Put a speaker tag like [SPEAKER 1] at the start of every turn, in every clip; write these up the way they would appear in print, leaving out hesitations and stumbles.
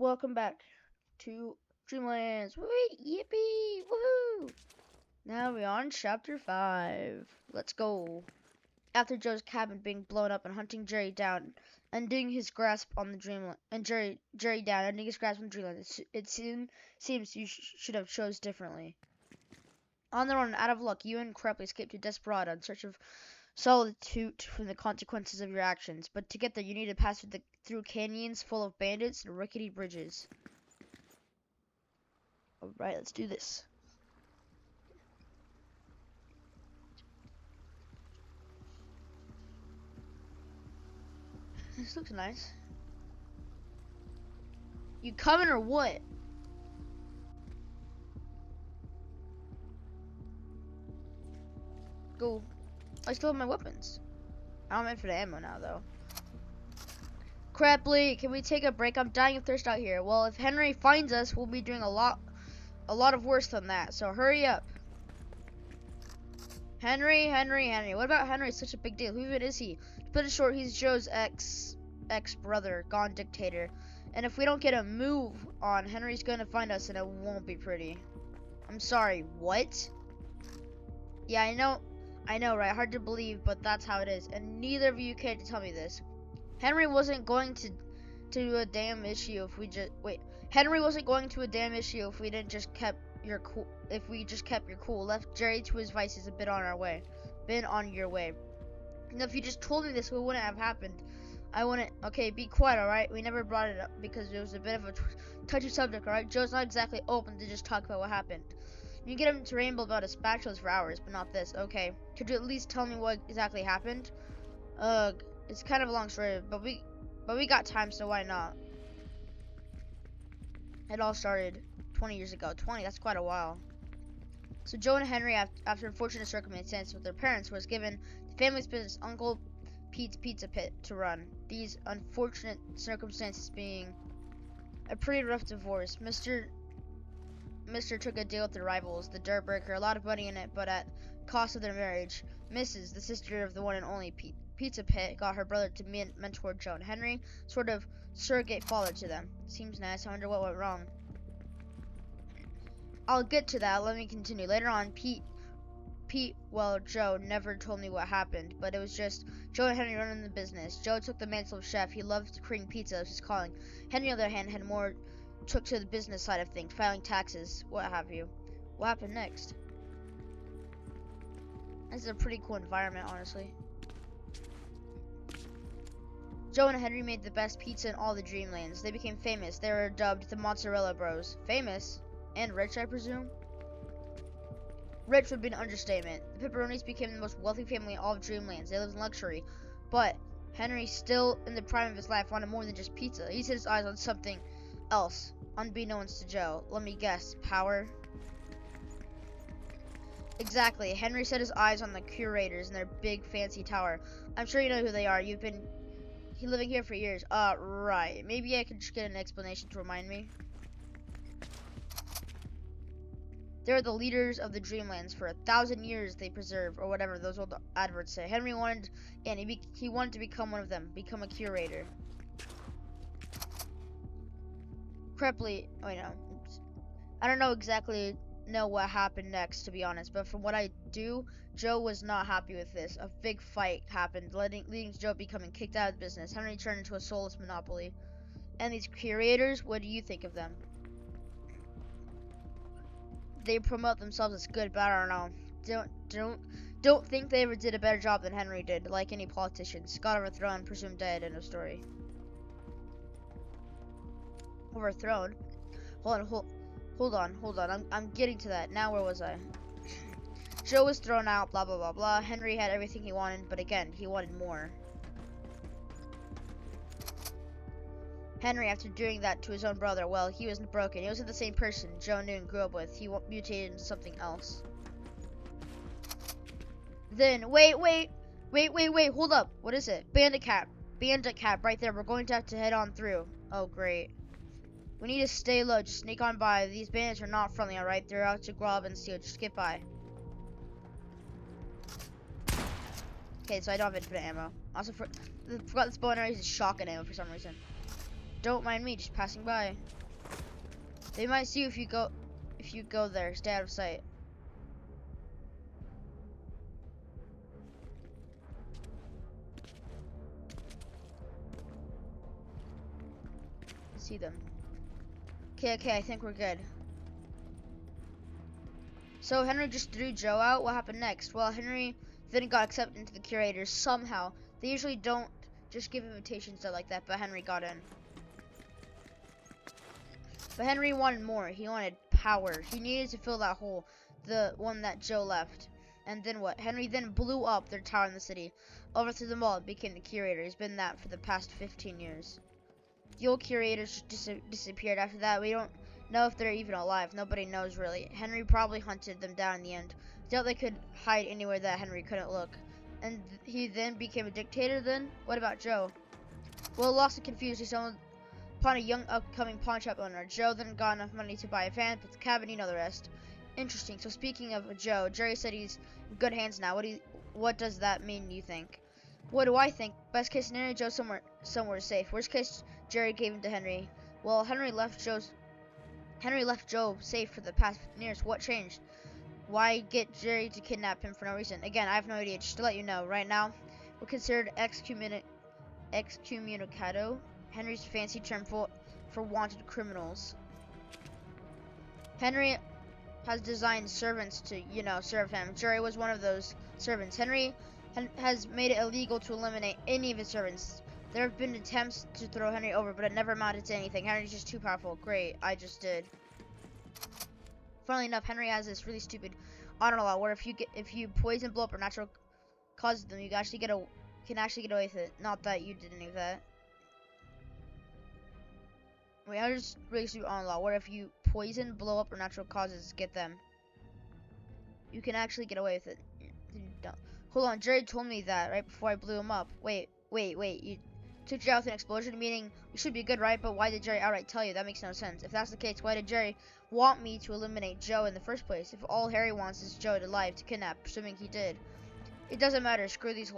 [SPEAKER 1] Welcome back to Dreamlands. Woo, yippee! Woohoo! Now we're on chapter 5. Let's go. After Joe's cabin being blown up and hunting Jerry down, ending his grasp on the Dreamland, and Jerry down, ending his grasp on the Dreamland, it seems you should have chose differently. On their own, out of luck, you and Crepley escaped to Desperado in search of solitude from the consequences of your actions. But to get there, you need to pass through canyons full of bandits and rickety bridges. Alright, let's do this. This looks nice. You coming or what? Go. I still have my weapons. I'm in for the ammo now, though. Crepley, can we take a break? I'm dying of thirst out here. Well, if Henry finds us, we'll be doing a lot of worse than that. So hurry up. Henry. What about Henry? It's such a big deal. Who even is he? To put it short, he's Joe's ex-brother, gone dictator. And if we don't get a move on, Henry's gonna find us, and it won't be pretty. I'm sorry. What? Yeah, I know, right? Hard to believe, but that's how it is. And neither of you cared to tell me this. Henry wasn't going to a damn issue if we just Henry wasn't going to a damn issue if we didn't just kept your cool. If we just kept your cool, left Jerry to his vices, a bit on our way, been on your way. And if you just told me this, it wouldn't have happened. I wouldn't. Okay, be quiet, all right? We never brought it up because it was a bit of a touchy subject, all right? Joe's not exactly open to just talk about what happened. You can get him to ramble about his spatulas for hours, but not this. Okay, could you at least tell me what exactly happened? It's kind of a long story, but we got time, so why not? It all started 20 years ago. 20, that's quite a while. So Joe and Henry, after unfortunate circumstances with their parents, was given the family's business, Uncle Pete's Pizza Pit, to run. These unfortunate circumstances being a pretty rough divorce. Mr. took a deal with the rivals, the Dirt Breaker, a lot of money in it, but at cost of their marriage. Mrs., the sister of the one and only Pizza Pit, got her brother to mentor Joe and Henry, sort of surrogate father to them. Seems nice. I wonder what went wrong. I'll get to that. Let me continue. Later on, Joe never told me what happened, but it was just Joe and Henry running the business. Joe took the mantle of chef. He loved creating pizza, was his calling. Henry, on the other hand, had more took to the business side of things, filing taxes, what have you. What happened next? This is a pretty cool environment, honestly. Joe and Henry made the best pizza in all the Dreamlands. They became famous. They were dubbed the Mozzarella Bros. Famous? And rich, I presume? Rich would be an understatement. The Pepperonis became the most wealthy family in all of Dreamlands. They lived in luxury. But Henry, still in the prime of his life, wanted more than just pizza. He set his eyes on something else, unbeknownst to Joe. Let me guess. Power? Exactly. Henry set his eyes on the curators in their big fancy tower. I'm sure you know who they are. You've been living here for years. Right. Maybe I could just get an explanation to remind me. They're the leaders of the Dreamlands. For 1,000 years they preserve, or whatever those old adverts say. Henry wanted, and he wanted to become one of them, become a curator. Crepley, I don't know exactly what happened next, to be honest, but from what I do, Joe was not happy with this. A big fight happened, leading to Joe becoming kicked out of the business. Henry turned into a soulless monopoly. And these curators, what do you think of them? They promote themselves as good, but I don't know. Don't think they ever did a better job than Henry did, like any politicians. Got overthrown, presumed dead, end of story. Overthrown? Hold on. I'm getting to that. Now where was I? Joe was thrown out, blah blah blah blah. Henry had everything he wanted, but again, he wanted more. Henry, after doing that to his own brother, well, he wasn't broken. He wasn't the same person Joe knew and grew up with. He mutated into something else. Then, wait, hold up. What is it? Bandit cap, right there. We're going to have to head on through. Oh, great. We need to stay low, just sneak on by. These bandits are not friendly, alright? They're out to rob and steal. Just get by. Okay, so I don't have infinite ammo. Also, forgot this bow and arrow uses shotgun ammo for some reason. Don't mind me, just passing by. They might see you if you go there. Stay out of sight. See them. Okay, I think we're good. So Henry just threw Joe out. What happened next? Well, Henry then got accepted into the curators somehow. They usually don't just give invitations out like that, but Henry got in. But Henry wanted more. He wanted power. He needed to fill that hole, the one that Joe left. And then what? Henry then blew up their tower in the city, overthrew them all, and became the curator. He's been that for the past 15 years. The old curators disappeared after that. We don't know if they're even alive. Nobody knows really. Henry probably hunted them down in the end. Doubt they could hide anywhere that Henry couldn't look. And he then became a dictator then? What about Joe? Well, lost and confused, he stumbled upon a young upcoming pawn shop owner. Joe then got enough money to buy a van, put the cabin, you know the rest. Interesting. So speaking of Joe, Jerry said he's in good hands now. What does that mean, you think? What do I think? Best case scenario, Joe somewhere safe. Worst case, Jerry gave him to Henry. Well, Henry left Joe safe for the past 15 years. What changed? Why get Jerry to kidnap him for no reason? Again, I have no idea. Just to let you know, right now, we're considered excommunicado, Henry's fancy term for wanted criminals. Henry has designed servants to, serve him. Jerry was one of those servants. Henry has made it illegal to eliminate any of his servants. There have been attempts to throw Henry over, but it never amounted to anything. Henry's just too powerful. Great, I just did. Funnily enough, Henry has this really stupid honor law where if you poison, blow up, or natural causes them, you can actually get away with it. Not that you did any of that. Wait, I just really stupid honor law where if you poison, blow up, or natural causes get them, you can actually get away with it. Hold on, Jerry told me that right before I blew him up. Wait, you took Jerry out with an explosion, meaning we should be good, right? But why did Jerry outright tell you? That makes no sense. If that's the case, why did Jerry want me to eliminate Joe in the first place? If all Harry wants is Joe alive to kidnap, assuming he did. It doesn't matter. Screw these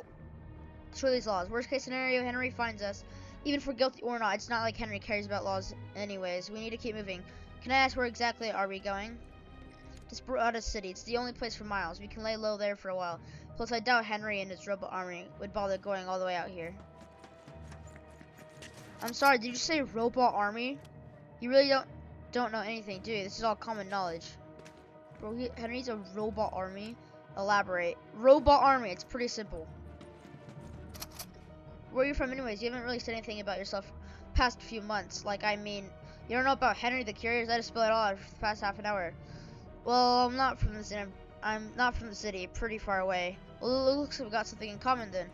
[SPEAKER 1] laws. Worst case scenario, Henry finds us. Even if we're guilty or not, it's not like Henry cares about laws anyways. We need to keep moving. Can I ask where exactly are we going? Desperado City. It's the only place for miles. We can lay low there for a while. Plus, I doubt Henry and his robot army would bother going all the way out here. I'm sorry, did you say robot army? You really don't know anything, do you? This is all common knowledge. Bro, Henry's a robot army. Elaborate. Robot army, it's pretty simple. Where are you from anyways? You haven't really said anything about yourself past few months. Like, I mean, you don't know about Henry the Curious? I just spilled it all out for the past half an hour. Well, I'm not from the city. I'm not from the city, pretty far away. Well, it looks like we got something in common then.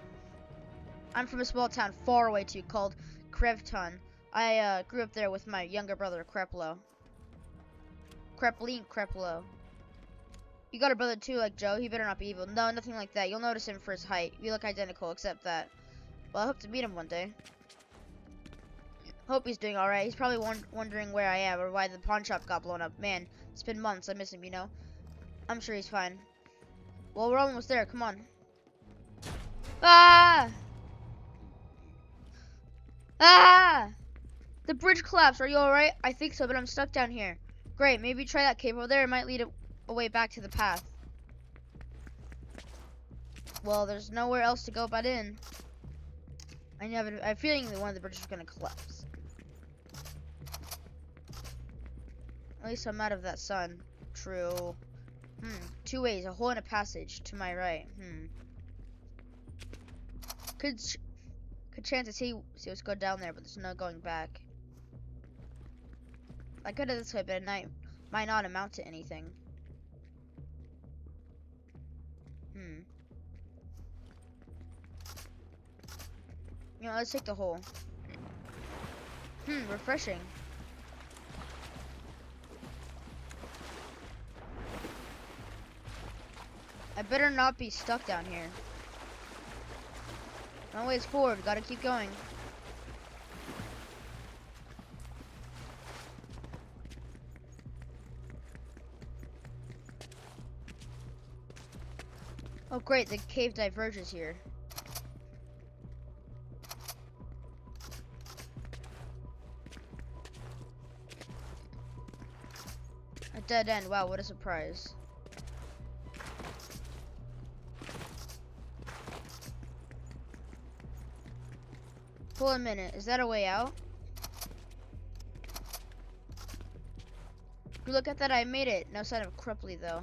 [SPEAKER 1] I'm from a small town far away too, called Krevton. I grew up there with my younger brother, Kreplo. Kreplo. You got a brother too, like Joe? He better not be evil. No, nothing like that. You'll notice him for his height. We look identical, except that. Well, I hope to meet him one day. Hope he's doing alright. He's probably wondering where I am or why the pawn shop got blown up. Man, it's been months. I miss him, I'm sure he's fine. Well, we're almost there. Come on. Ah! Ah! The bridge collapsed. Are you alright? I think so, but I'm stuck down here. Great. Maybe try that cave over there. It might lead a way back to the path. Well, there's nowhere else to go but in. I have a feeling that one of the bridges is going to collapse. At least I'm out of that sun. True. Two ways. A hole in a passage to my right. Good chance to see what's going down there, but there's no going back. I could have this way, but it might not amount to anything. Let's take the hole. Refreshing. I better not be stuck down here. No ways forward, gotta keep going. Oh great, the cave diverges here. dead end. Wow, what a surprise. Hold a minute, is that a way out? Look at that, I made it. No sign of Cripply though.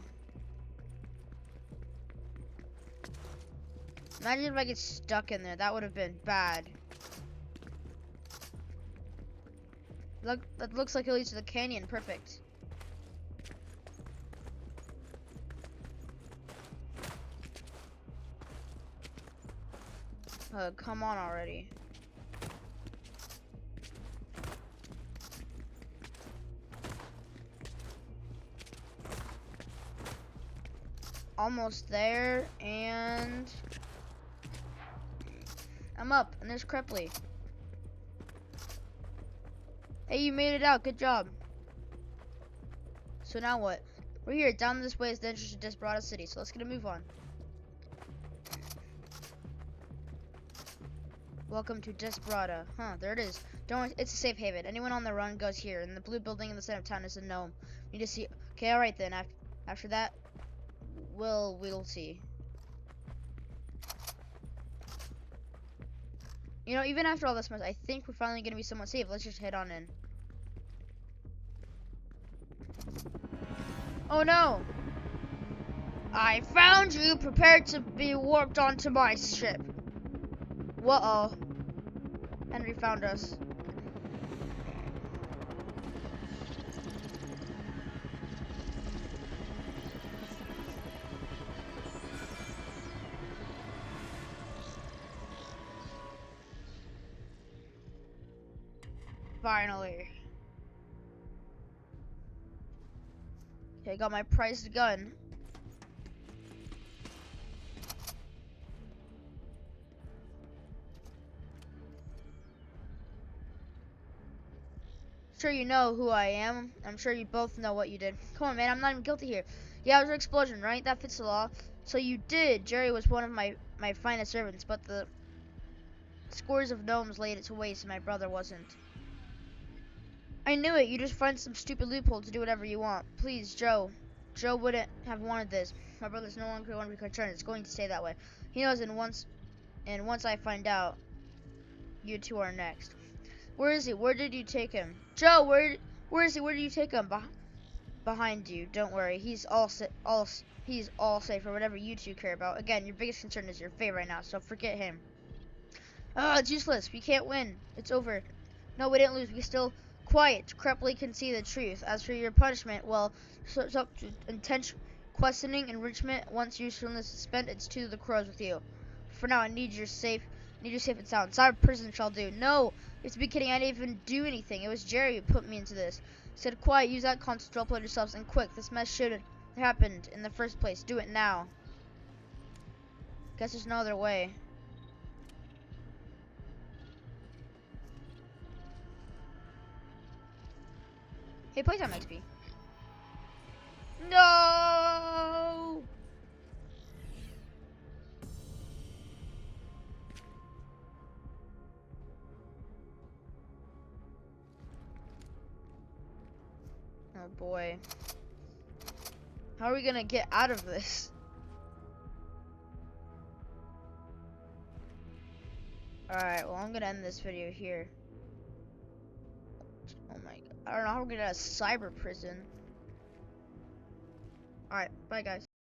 [SPEAKER 1] Imagine if I get stuck in there, that would have been bad. Look, that looks like it leads to the canyon, perfect. Come on already. Almost there, and I'm up, and there's Cripply. Hey, you made it out, good job. So now what? We're here, down this way is the entrance to Desperado City, so let's get a move on. Welcome to Desperado. Huh, there it is. Don't worry, it's a safe haven. Anyone on the run goes here, and the blue building in the center of town is a gnome. We need to see. Okay, alright then. After that, we'll see. You know, even after all this mess, I think we're finally gonna be somewhat safe. Let's just head on in. Oh no! I found you, prepared to be warped onto my ship. Whoa. Henry found us. Finally. Okay, got my prized gun. Sure you know who I am. I'm sure you both know what you did. Come on, man, I'm not even guilty here. Yeah, it was an explosion, right? That fits the law. So you did. Jerry was one of my finest servants, but the scores of gnomes laid it to waste and my brother wasn't. I knew it. You just find some stupid loophole to do whatever you want. Please, Joe. Joe wouldn't have wanted this. My brother's no longer going to be concerned. It's going to stay that way. He knows, and once I find out, you two are next. Where is he? Where did you take him? Joe, where is he? Where did you take him? Behind you. Don't worry. He's all safe for whatever you two care about. Again, your biggest concern is your fate right now, so forget him. Oh, it's useless. We can't win. It's over. No, we didn't lose. We still quiet. Crepley can see the truth. As for your punishment, well, so it's up to intention, questioning, enrichment. Once usefulness is spent, it's to the crows with you. For now, I need you safe and sound. Cyber prison shall do. No, you have to be kidding. I didn't even do anything. It was Jerry who put me into this. He said, quiet. Use that console to upload yourselves, and quick. This mess should have happened in the first place. Do it now. Guess there's no other way. Hey, playtime XP. No! Oh boy. How are we gonna get out of this? Alright, well, I'm gonna end this video here. Oh my god. I don't know how we're gonna get out of cyber prison. Alright, bye guys.